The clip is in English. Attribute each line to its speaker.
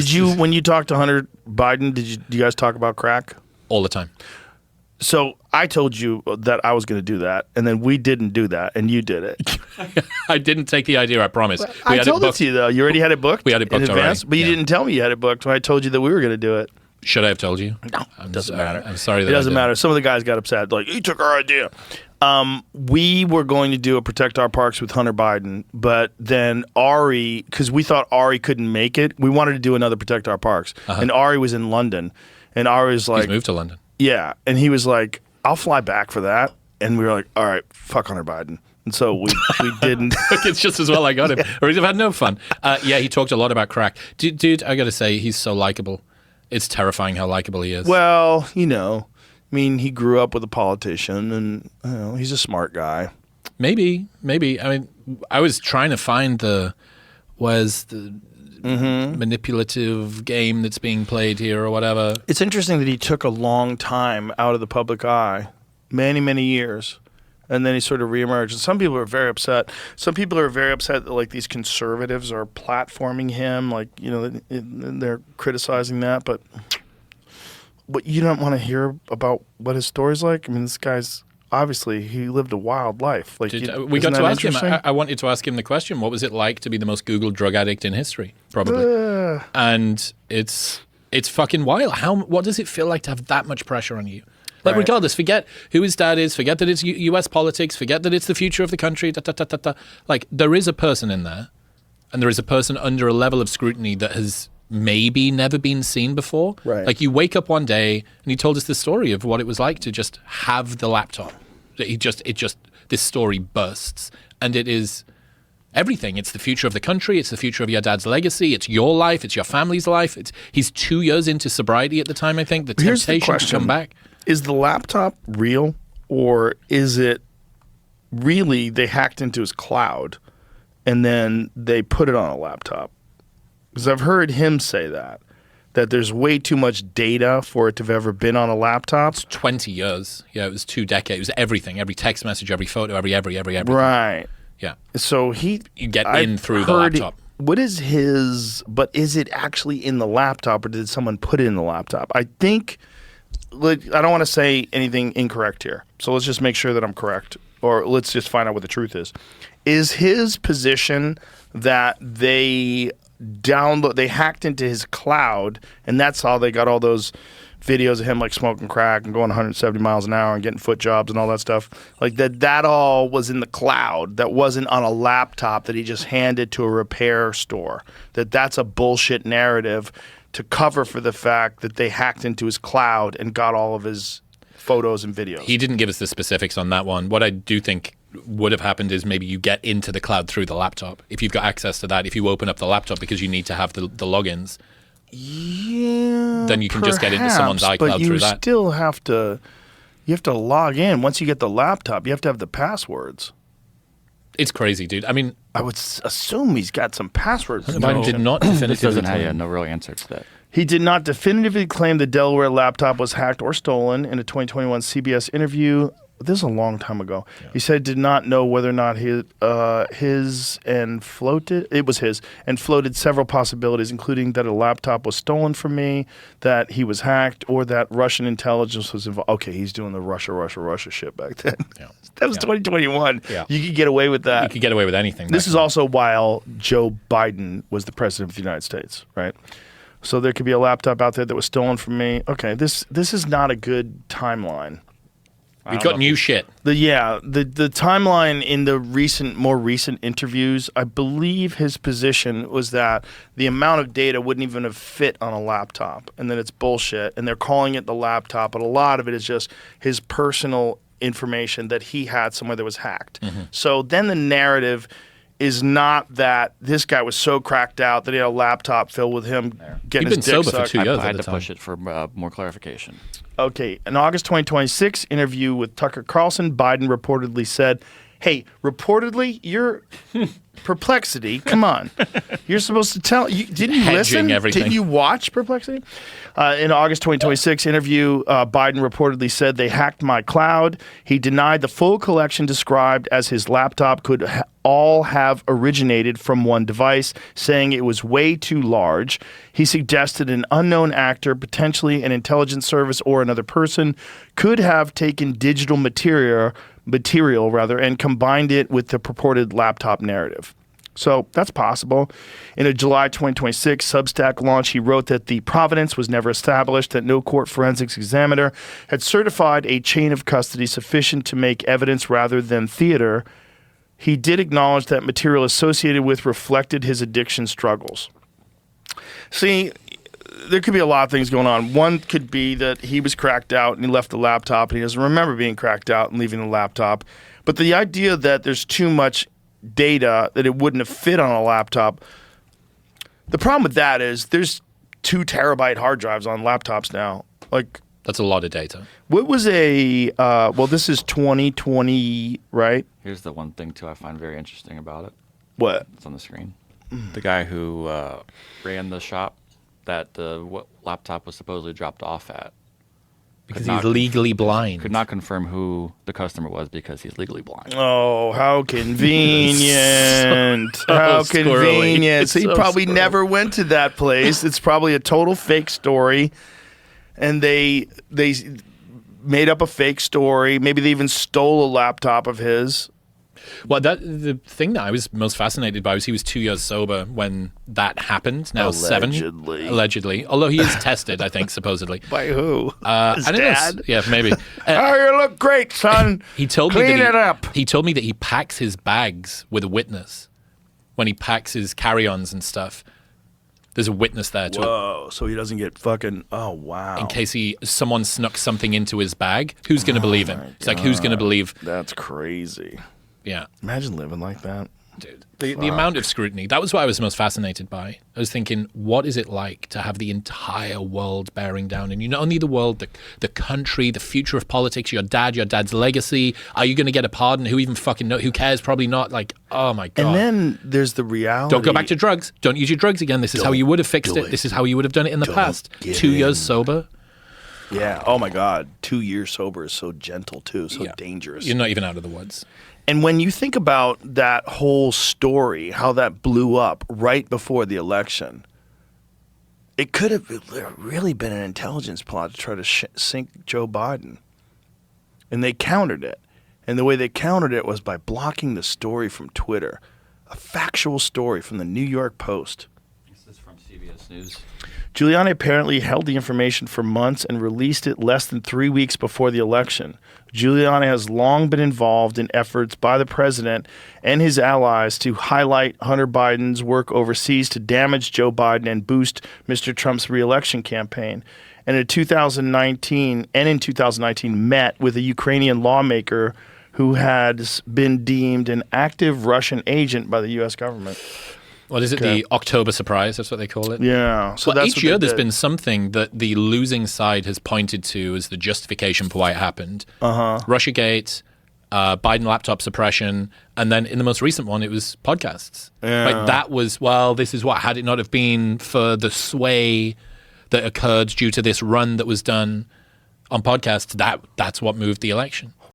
Speaker 1: Did you, when you talked to Hunter Biden, do you guys talk about crack?
Speaker 2: All the time.
Speaker 1: So I told you that I was going to do that, and then we didn't do that, and you did it.
Speaker 2: I didn't take the idea, I promise.
Speaker 1: I told it to you, though. You already had it booked?
Speaker 2: We had it booked
Speaker 1: in advance,
Speaker 2: already.
Speaker 1: but you didn't tell me you had it booked when I told you that we were going to do it.
Speaker 2: Should I have told you?
Speaker 1: No, it doesn't matter.
Speaker 2: I'm sorry that
Speaker 1: it doesn't
Speaker 2: I
Speaker 1: matter. Some of the guys got upset. Like, you took our idea. We were going to do a Protect Our Parks with Hunter Biden, but then Ari, because we thought Ari couldn't make it, we wanted to do another Protect Our Parks. And Ari was in London. And Ari was like...
Speaker 2: He's moved to London.
Speaker 1: Yeah. And he was like, I'll fly back for that. And we were like, all right, fuck Hunter Biden. And so we didn't.
Speaker 2: It's just as well I got him. Or he'd have had no fun. Yeah, he talked a lot about crack. Dude, I got to say, he's so likable. It's terrifying how likable he is.
Speaker 1: Well, you know, I mean, he grew up with a politician, and you know, he's a smart guy.
Speaker 2: Maybe. I mean, I was trying to find the manipulative game that's being played here or whatever.
Speaker 1: It's interesting that he took a long time out of the public eye, many, many years, and then he sort of reemerged. And some people are very upset. Some people are very upset that, like, these conservatives are platforming him, like, you know, they're criticizing that. But you don't want to hear about what his story's like? I mean, this guy's obviously, he lived a wild life. Like,
Speaker 2: we got to ask him. I wanted to ask him the question: what was it like to be the most Googled drug addict in history? Probably. And it's fucking wild. What does it feel like to have that much pressure on you? Like, regardless, forget who his dad is, forget that it's U.S. politics, forget that it's the future of the country. Like, there is a person in there, and there is a person under a level of scrutiny that has maybe never been seen before.
Speaker 1: Right.
Speaker 2: Like, you wake up one day, and he told us the story of what it was like to just have the laptop. This story bursts, and it is everything. It's the future of the country. It's the future of your dad's legacy. It's your life. It's your family's life. He's 2 years into sobriety at the time, I think. The temptation to come back.
Speaker 1: Is the laptop real, or is it really they hacked into his cloud and then they put it on a laptop? Because I've heard him say that there's way too much data for it to have ever been on a laptop.
Speaker 2: It's 20 years. Yeah, it was 2 decades. It was everything, every text message, every photo, every.
Speaker 1: Right.
Speaker 2: Yeah.
Speaker 1: So
Speaker 2: you get in through the laptop.
Speaker 1: What is his, but is it actually in the laptop, or did someone put it in the laptop? I think, like, I don't want to say anything incorrect here. So let's just make sure that I'm correct, or let's just find out what the truth is. Is his position that they hacked into his cloud, and that's how they got all those videos of him, like, smoking crack and going 170 miles an hour and getting foot jobs and all that stuff? Like, that all was in the cloud. That wasn't on a laptop that he just handed to a repair store. That's a bullshit narrative to cover for the fact that they hacked into his cloud and got all of his photos and videos.
Speaker 2: He didn't give us the specifics on that one. What I do think would have happened is maybe you get into the cloud through the laptop. If you've got access to that, if you open up the laptop because you need to have the logins, then you can just get into someone's iCloud
Speaker 1: but
Speaker 2: through that.
Speaker 1: You have to log in. Once you get the laptop, you have to have the passwords.
Speaker 2: It's crazy, dude. I mean,
Speaker 1: I would assume he's got some passwords.
Speaker 2: Biden did not definitively claim.
Speaker 3: No real answer to that.
Speaker 1: He did not definitively claim the Delaware laptop was hacked or stolen in a 2021 CBS interview. This is a long time ago. Yeah. He said did not know whether or not floated several possibilities, including that a laptop was stolen from me, that he was hacked, or that Russian intelligence was involved. Okay, he's doing the Russia shit back then. Yeah. That was 2021. Yeah. You could get away with that.
Speaker 2: You could get away with anything.
Speaker 1: This is also while Joe Biden was the president of the United States, right? So there could be a laptop out there that was stolen from me. Okay, this is not a good timeline.
Speaker 2: We've got new shit.
Speaker 1: The timeline in the more recent interviews, I believe his position was that the amount of data wouldn't even have fit on a laptop, and that it's bullshit, and they're calling it the laptop, but a lot of it is just his personal information that he had somewhere that was hacked. Mm-hmm. So then the narrative is not that this guy was so cracked out that he had a laptop filled with him getting his dick
Speaker 2: sober
Speaker 1: sucked.
Speaker 2: for 2 years.
Speaker 3: I had to push it for more clarification.
Speaker 1: Okay, in August 2026 interview with Tucker Carlson, Biden reportedly said, hey, reportedly, you're Perplexity, come on. You're supposed to tell. Didn't you listen?
Speaker 2: Everything.
Speaker 1: Didn't you watch Perplexity? In August 2026 interview, Biden reportedly said they hacked my cloud. He denied the full collection described as his laptop could all have originated from one device, saying it was way too large. He suggested an unknown actor, potentially an intelligence service or another person, could have taken digital material and combined it with the purported laptop narrative. So that's possible. In a July 2026 Substack launch, he wrote that the provenance was never established, that no court forensics examiner had certified a chain of custody sufficient to make evidence rather than theater. He did acknowledge that material associated with reflected his addiction struggles. See, there could be a lot of things going on. One could be that he was cracked out and he left the laptop and he doesn't remember being cracked out and leaving the laptop. But the idea that there's too much data that it wouldn't have fit on a laptop. The problem with that is there's 2 terabyte hard drives on laptops now. Like,
Speaker 2: that's a lot of data.
Speaker 1: What was this is 2020, right?
Speaker 3: Here's the one thing, too, I find very interesting about it.
Speaker 1: What?
Speaker 3: It's on the screen. The guy who ran the shop that the laptop was supposedly dropped off at.
Speaker 2: Because he's legally blind.
Speaker 3: Could not confirm who the customer was because he's legally blind.
Speaker 1: Oh, how convenient. How
Speaker 2: squirrely.
Speaker 1: convenient. So he
Speaker 2: So
Speaker 1: probably
Speaker 2: squirrely.
Speaker 1: never went to that place. It's probably a total fake story. And they made up a fake story. Maybe they even stole a laptop of his.
Speaker 2: Well, the thing that I was most fascinated by was he was 2 years sober when that happened. Now
Speaker 1: Allegedly.
Speaker 2: 7. Allegedly. Although he is tested, I think, supposedly.
Speaker 1: By who? His
Speaker 2: I don't
Speaker 1: dad?
Speaker 2: know. Yeah, maybe.
Speaker 1: Oh, you look great, son.
Speaker 2: He told
Speaker 1: Clean
Speaker 2: me that
Speaker 1: it up.
Speaker 2: He told me that he packs his bags with a witness when he packs his carry-ons and stuff. There's a witness there to
Speaker 1: Whoa, so he doesn't get fucking... Oh, wow.
Speaker 2: in case someone snuck something into his bag. Who's going to believe him? It's like, who's going to believe?
Speaker 1: That's crazy.
Speaker 2: Yeah.
Speaker 1: Imagine living like that.
Speaker 2: Dude, the amount of scrutiny, that was what I was most fascinated by. I was thinking, what is it like to have the entire world bearing down on you? Not only the world, the country, the future of politics, your dad's legacy. Are you going to get a pardon? Who even fucking knows? Who cares? Probably not. Like, oh my God.
Speaker 1: And then there's the reality.
Speaker 2: Don't go back to drugs. Don't use your drugs again. This is how you would have fixed
Speaker 1: do
Speaker 2: it.
Speaker 1: it.
Speaker 2: This is how you would have done it in the
Speaker 1: Don't
Speaker 2: past.
Speaker 1: get
Speaker 2: 2 years
Speaker 1: in.
Speaker 2: sober.
Speaker 1: Yeah. Oh, my God. 2 years sober is so gentle, too. So
Speaker 2: Yeah.
Speaker 1: dangerous.
Speaker 2: You're not even out of the woods.
Speaker 1: And when you think about that whole story, how that blew up right before the election, it could have really been an intelligence plot to try to sink Joe Biden. And they countered it. And the way they countered it was by blocking the story from Twitter, a factual story from the New York Post.
Speaker 3: This is from CBS News.
Speaker 1: Giuliani apparently held the information for months and released it less than 3 weeks before the election. Giuliani has long been involved in efforts by the president and his allies to highlight Hunter Biden's work overseas to damage Joe Biden and boost Mr. Trump's re-election campaign. And in 2019, met with a Ukrainian lawmaker who had been deemed an active Russian agent by the U.S. government.
Speaker 2: What is it?
Speaker 1: Okay.
Speaker 2: The October surprise? That's what they call it.
Speaker 1: Yeah. So
Speaker 2: Well,
Speaker 1: that's
Speaker 2: each
Speaker 1: what
Speaker 2: year
Speaker 1: they
Speaker 2: there's
Speaker 1: did.
Speaker 2: been something that the losing side has pointed to as the justification for why it happened. Russiagate, Biden laptop suppression, and then in the most recent one, it was podcasts.
Speaker 1: Yeah.
Speaker 2: Like that was, well, this is what, had it not have been for the sway that occurred due to this run that was done on podcasts, that's what moved the election.